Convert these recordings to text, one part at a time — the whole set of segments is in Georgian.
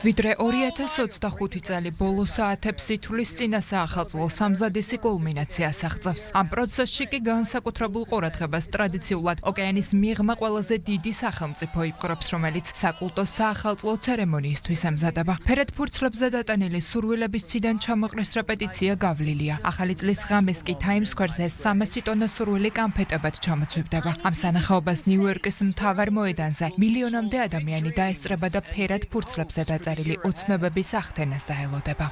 ვიდრე 2025 წელი ბოლო საათებს ითვლის წინა საახალწლო სამზადისი კულმინაციას აღწევს. ამ პროცესში კი განსაკუთრებულ ყურადღებას ტრადიციულად ოკეანის მიღმა ყველაზე დიდი სახელმწიფო იპყრობს, რომელიც საკულტო საახალწლო ცერემონიისთვის ემზადება. ფერად ფურცლებზე დატანილი სურვილების ციდან ჩამოყრის რეპეტიცია გავლილია. ახალი წლის ღამეს კი Times Square-ზე 300 ტონა სურვილი კანფეტებად ჩამოცვიფდება. ამ სანახაობას ნიუ-იორკის მთავარ მოედანზე მილიონამდე ადამიანი დაესწრება და ფერად ფურცლებზე დაწერილი ოცნებების ახდენას დაელოდება.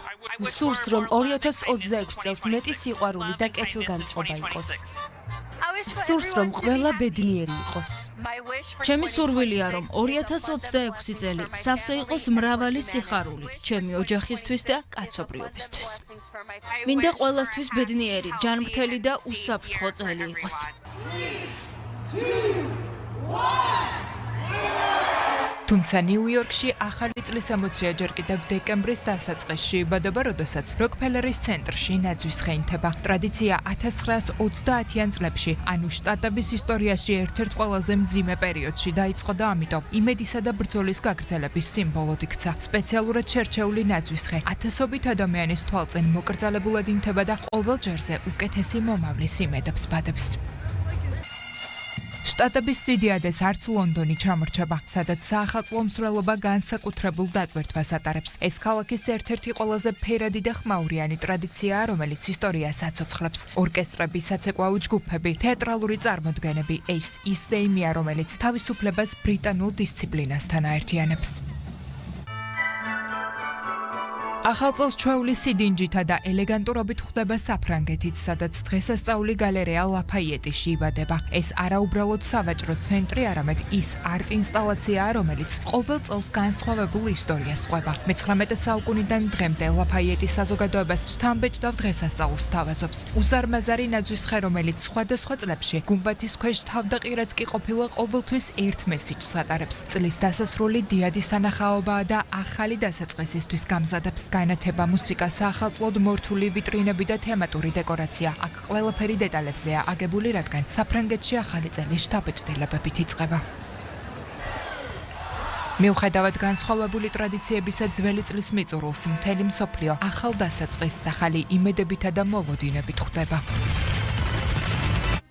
სურს რომ 2026 წელს მეტი სიყვარული და კეთილგანწყობა იყოს. სურს რომ ყველა ბედნიერი იყოს. ჩემი სურვილია რომ 2026 წელი სავსე იყოს მრავალი სიხარულით, ჩემი ოჯახისთვის და კაცობრიობისთვის. მინდა ყველასთვის ბედნიერი, ჯანმრთელი და უსაფრთხო წელი იყოს. თუმცა ნიუ-იორკში ახალი წლის ემოცია ჯერ კიდევ დეკემბრის დასაწყისში იბადება, როდესაც როკფელერის ცენტრში ნაძვის ხე ინთება. ტრადიცია 1930-იან წლებში, ანუ შტატების ისტორიაში ერთ-ერთ ყველაზე მძიმე პერიოდში დაიწყო და ამიტომ იმედისა და ბრძოლის გაგრძელების სიმბოლოდ იქცა. სპეციალურად შერჩეული ნაძვის ხე ათასობით ადამიანის თვალწინ მოკრძალებულად ინთება და ყოველ ჯერზე უკეთესი მომავლის იმედებს ბადებს. შტატების სიდიადეს არც ლონდონი ჩამორჩება, სადაც საახალწლო მსვლელობა განსაკუთრებულ დატვირთვას ატარებს. ეს ქალაქის ერთ-ერთი ყველაზე ფერადი და ხმაურიანი ტრადიციაა, რომელიც ისტორიას აცოცხლებს. ორკესტრები, საცეკვაო ჯგუფები, თეატრალური წარმოდგენები, ეს ის ზეიმია, რომელიც თავისუფლებას ბრიტანულ დისციპლინასთან აერთიანებს. ახალწელს ჩვეული სიდინჯითა და ელეგანტურობით ხვდება საფრანგეთიც, სადაც დღესასწაული გალერეა ლაფაიეტიში იბადება. ეს არაუბრალოდ სავაჭრო ცენტრი, არამედ ის არტ-ინსტალაციაა, რომელიც ყოველ წელს განსხვავებულ ისტორიას ყვება. მე-19 საუკუნიდან დღემდე ლაფაიეტის საზოგადოებას შთამბეჭდავ დღესასწაულს თავაზობს. უზარმაზარი ნაძვის ხე, რომელიც სხვადასხვა წლებში გუმბათის ქვეშ თავდაყირაც კი ყოფილა, ყოველთვის ერთ მესიჯს ატარებს. წლის დასასრული დიადის სანახაობაა და ახალი დასაწყისისთვის გამზადებს. განათება, მუსიკა, საახალწლოდ მორთული ვიტრინები და თემატური დეკორაცია. აქ ყველაფერი დეტალებზეა აგებული, რადგან საფრანგეთში ახალი წელი შთაბეჭდილებებით იწყება. მიუხედავად განსხვავებული ტრადიციებისა, ძველი წლის მიწურულს მთელი მსოფლიო ახალ დასაწყისს ახალი იმედებითა და მოლოდინებით ხვდება.